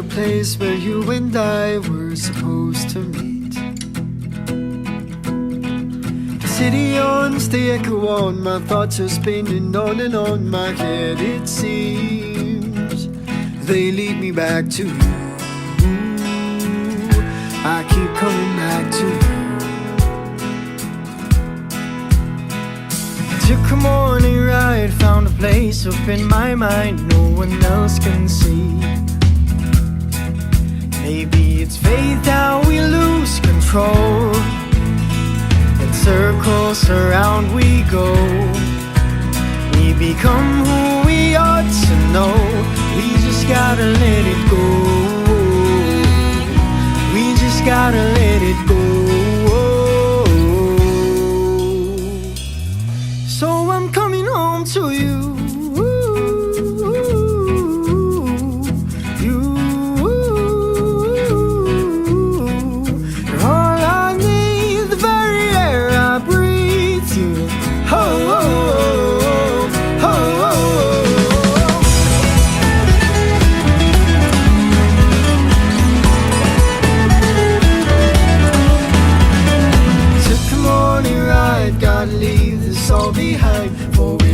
place where you and I were supposed to meet. The city owns the echo on, my thoughts are spinning on and on my head. It seems they lead me back to you. I keep coming back to you. Took a morning ride, found a place up in my mind no one else can see. Maybe it's fate that we lose control, in circles around we go. We become who we ought to know. We just gotta let it go. We just gotta let it go. So I'm coming home to you. You're all I need, the very air I breathe. You. Took a morning ride, gotta leave this all behind before we